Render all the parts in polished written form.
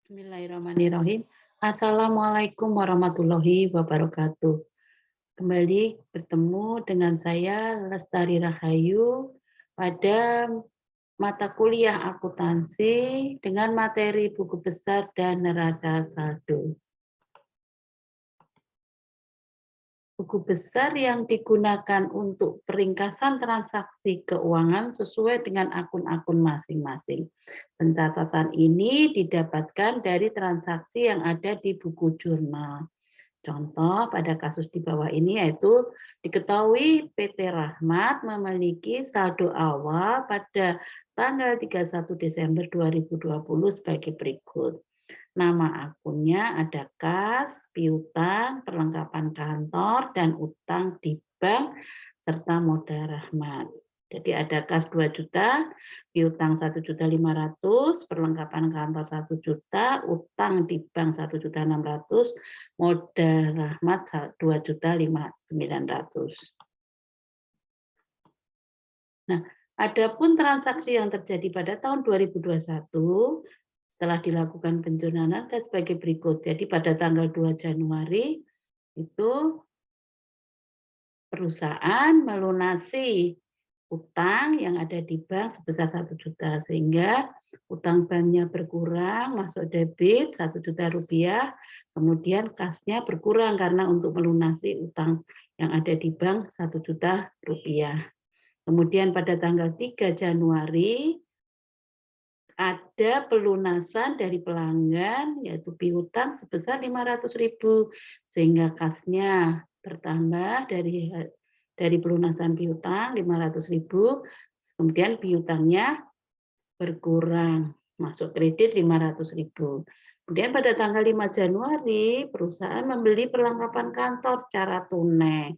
Bismillahirrahmanirrahim. Assalamualaikum warahmatullahi wabarakatuh. Kembali bertemu dengan saya Lestari Rahayu pada mata kuliah akuntansi dengan materi buku besar dan neraca saldo. Buku besar yang digunakan untuk peringkasan transaksi keuangan sesuai dengan akun-akun masing-masing. Pencatatan ini didapatkan dari transaksi yang ada di buku jurnal. Contoh pada kasus di bawah ini yaitu diketahui PT Rahmat memiliki saldo awal pada tanggal 31 Desember 2020 sebagai berikut. Nama akunnya ada kas, piutang, perlengkapan kantor, dan utang di bank, serta modal Rahmat. Jadi ada kas 2 juta, piutang 1.500.000, perlengkapan kantor 1 juta, utang di bank 1.600.000, modal Rahmat 2.900.000. Nah, adapun transaksi yang terjadi pada tahun 2021 setelah dilakukan penjurnalan sebagai berikut. Jadi pada tanggal 2 Januari itu perusahaan melunasi utang yang ada di bank sebesar 1 juta sehingga utang banknya berkurang, masuk debit 1 juta rupiah, kemudian kasnya berkurang karena untuk melunasi utang yang ada di bank 1 juta rupiah. Kemudian pada tanggal 3 Januari ada pelunasan dari pelanggan yaitu piutang sebesar 500.000 sehingga kasnya bertambah dari pelunasan piutang 500.000, kemudian piutangnya berkurang, masuk kredit 500.000. Kemudian pada tanggal 5 Januari perusahaan membeli perlengkapan kantor secara tunai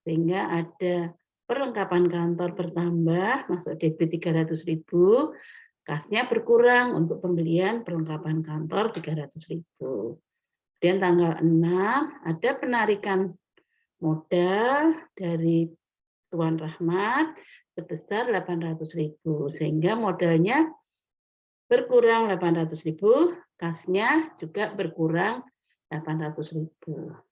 sehingga ada perlengkapan kantor bertambah, masuk debit 300.000, kasnya berkurang untuk pembelian perlengkapan kantor 300.000. Kemudian tanggal 6 ada penarikan modal dari Tuan Rahmat sebesar 800.000 sehingga modalnya berkurang 800.000, kasnya juga berkurang 800.000.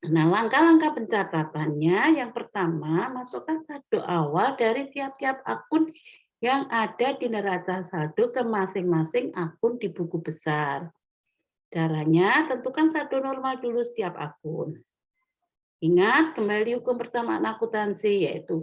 Nah, langkah-langkah pencatatannya yang pertama, masukkan saldo awal dari tiap-tiap akun yang ada di neraca saldo ke masing-masing akun di buku besar. Caranya, tentukan saldo normal dulu setiap akun. Ingat, kembali hukum persamaan akuntansi, yaitu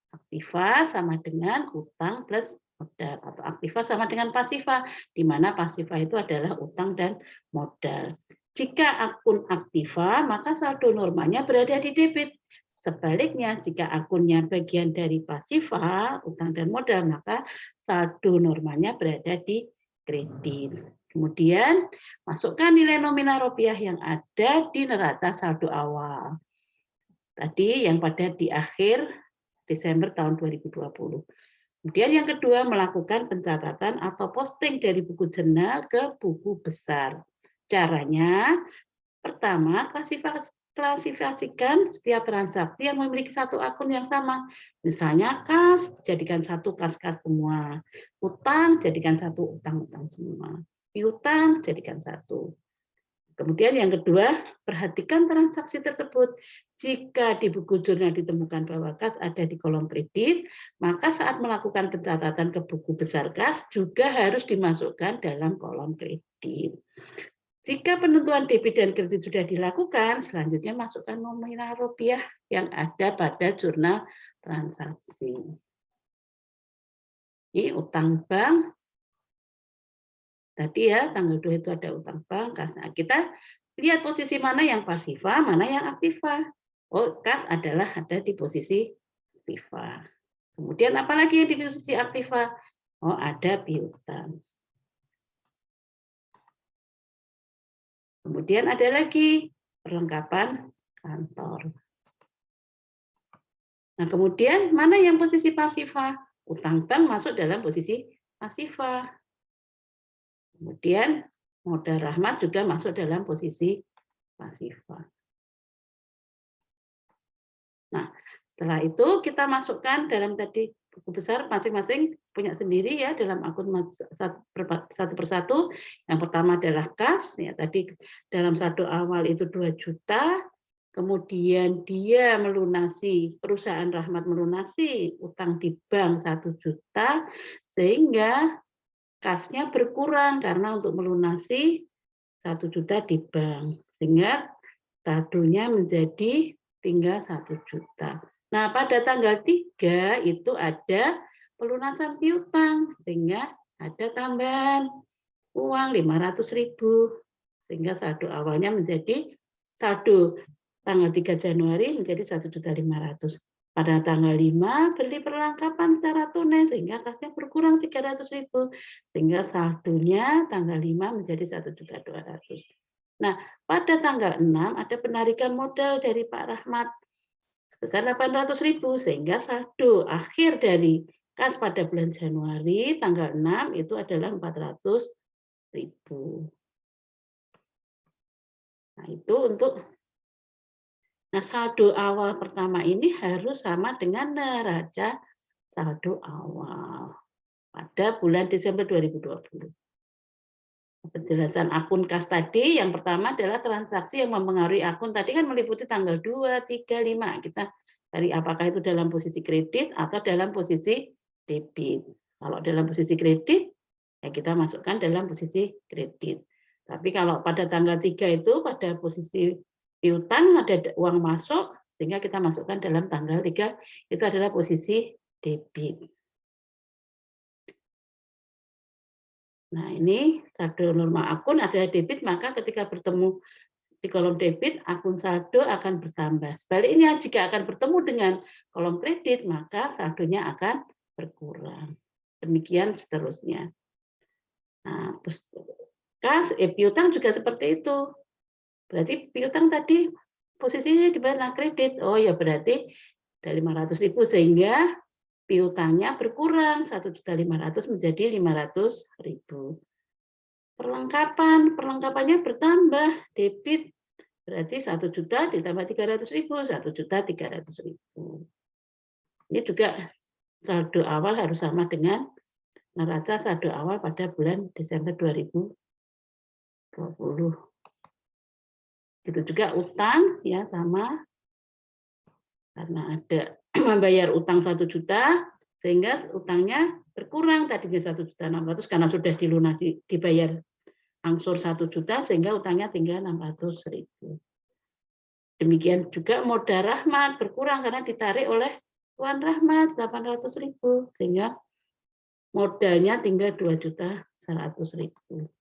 aktiva sama dengan utang plus modal, atau aktiva sama dengan pasiva, di mana pasiva itu adalah utang dan modal. Jika akun aktiva, maka saldo normalnya berada di debit. Sebaliknya, jika akunnya bagian dari pasiva, utang dan modal, maka saldo normalnya berada di kredit. Kemudian, masukkan nilai nominal rupiah yang ada di neraca saldo awal. Tadi yang pada di akhir Desember tahun 2020. Kemudian yang kedua, melakukan pencatatan atau posting dari buku jurnal ke buku besar. Caranya, pertama, klasifikasikan setiap transaksi yang memiliki satu akun yang sama. Misalnya kas, jadikan satu kas-kas semua. Utang, jadikan satu utang-utang semua. Piutang, jadikan satu. Kemudian yang kedua, perhatikan transaksi tersebut. Jika di buku jurnal ditemukan bahwa kas ada di kolom kredit, maka saat melakukan pencatatan ke buku besar kas juga harus dimasukkan dalam kolom kredit. Jika penentuan debit dan kredit sudah dilakukan, selanjutnya masukkan nominal rupiah yang ada pada jurnal transaksi. Ini utang bank. Tadi ya, tanggal 2 itu ada utang bank, kas. Nah, kita lihat posisi mana yang pasiva, mana yang aktiva. Oh, kas adalah ada di posisi aktiva. Kemudian apalagi yang di posisi aktiva? Oh, ada piutang. Kemudian ada lagi perlengkapan kantor. Nah, kemudian mana yang posisi pasiva? Utang bank masuk dalam posisi pasiva. Kemudian modal Rahmat juga masuk dalam posisi pasiva. Nah, setelah itu kita masukkan dalam tadi buku besar masing-masing punya sendiri ya dalam akun satu persatu. Yang pertama adalah kas, ya tadi dalam saldo awal itu 2 juta, kemudian dia melunasi, perusahaan Rahmat melunasi utang di bank 1 juta, sehingga kasnya berkurang karena untuk melunasi 1 juta di bank, sehingga saldonya menjadi tinggal 1 juta. Nah, pada tanggal 3 itu ada pelunasan piutang, sehingga ada tambahan uang 500.000, sehingga saldo awalnya menjadi saldo tanggal 3 Januari menjadi 1.500.000. Pada tanggal 5 beli perlengkapan secara tunai sehingga kasnya berkurang 300.000, sehingga saldonya tanggal 5 menjadi 1.200.000. Nah, pada tanggal 6 ada penarikan modal dari Pak Rahmat sebesar 800.000, sehingga saldo akhir dari kas pada bulan Januari tanggal 6 itu adalah 400.000. Nah, itu untuk saldo awal pertama ini harus sama dengan neraca saldo awal pada bulan Desember 2020. Penjelasan akun kas tadi, yang pertama adalah transaksi yang mempengaruhi akun. Tadi kan meliputi tanggal 2, 3, 5. Kita cari apakah itu dalam posisi kredit atau dalam posisi debit. Kalau dalam posisi kredit, ya kita masukkan dalam posisi kredit. Tapi kalau pada tanggal 3 itu pada posisi piutang ada uang masuk, sehingga kita masukkan dalam tanggal 3 itu adalah posisi debit. Nah, ini saldo normal akun adalah debit, maka ketika bertemu di kolom debit, akun saldo akan bertambah. Sebaliknya, jika akan bertemu dengan kolom kredit, maka saldonya akan berkurang. Demikian seterusnya. Nah, piutang juga seperti itu. Berarti piutang tadi posisinya di mana kredit. Oh ya, berarti dari 500.000 sehingga piutangnya berkurang 1.500.000 menjadi 500.000. Perlengkapannya bertambah, debit berarti 1 juta ditambah 300.000, 1.300.000. Ini juga saldo awal harus sama dengan neraca saldo awal pada bulan Desember 2020. Itu juga utang ya sama, karena ada membayar utang 1 juta sehingga utangnya berkurang, tadinya 1.600.000 karena sudah dilunasi dibayar angsur 1 juta sehingga utangnya tinggal 600.000. Demikian juga modal Rahmat berkurang karena ditarik oleh Tuan Rahmat 800.000 sehingga modalnya tinggal 2.100.000.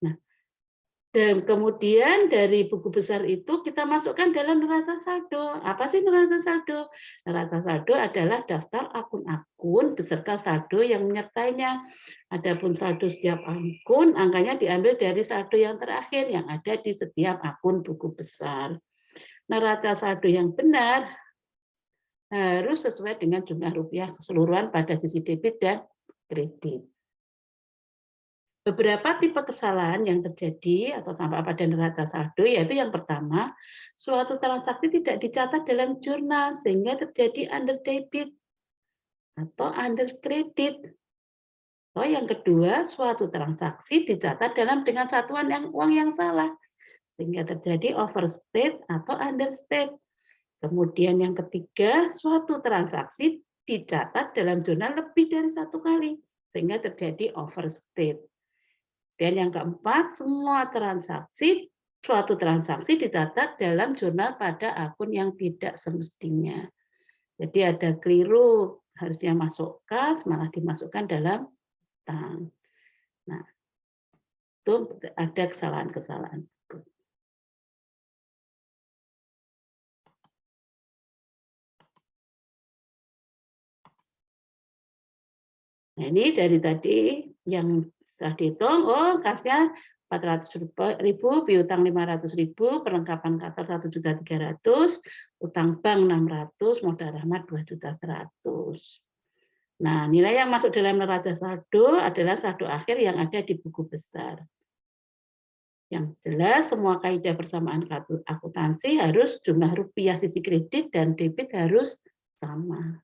Nah, dan kemudian dari buku besar itu kita masukkan dalam neraca saldo. Apa sih neraca saldo? Neraca saldo adalah daftar akun-akun beserta saldo yang menyertainya. Adapun saldo setiap akun, angkanya diambil dari saldo yang terakhir yang ada di setiap akun buku besar. Neraca saldo yang benar harus sesuai dengan jumlah rupiah keseluruhan pada sisi debit dan kredit. Beberapa tipe kesalahan yang terjadi atau tampak pada neraca saldo, yaitu yang pertama, suatu transaksi tidak dicatat dalam jurnal sehingga terjadi under debit atau under kredit. Oh, yang kedua, suatu transaksi dicatat dengan satuan uang yang salah sehingga terjadi overstate atau understate. Kemudian yang ketiga, suatu transaksi dicatat dalam jurnal lebih dari 1 kali sehingga terjadi overstate. Dan yang keempat, suatu transaksi dicatat dalam jurnal pada akun yang tidak semestinya. Jadi ada keliru, harusnya masuk kas, malah dimasukkan dalam utang. Nah, itu ada kesalahan-kesalahan. Nah, ini dari tadi yang sudah dihitung, oh kasnya 400.000, piutang 500.000, perlengkapan kantor 1.300.000, utang bank 600, modal Rahmat 2.100.000. Nah, nilai yang masuk dalam neraca saldo adalah saldo akhir yang ada di buku besar. Yang jelas semua kaidah persamaan akuntansi harus jumlah rupiah sisi kredit dan debit harus sama.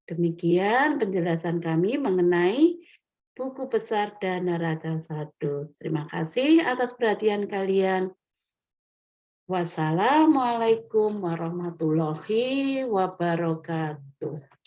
Demikian penjelasan kami mengenai buku besar dan neraca saldo. Terima kasih atas perhatian kalian. Wassalamualaikum warahmatullahi wabarakatuh.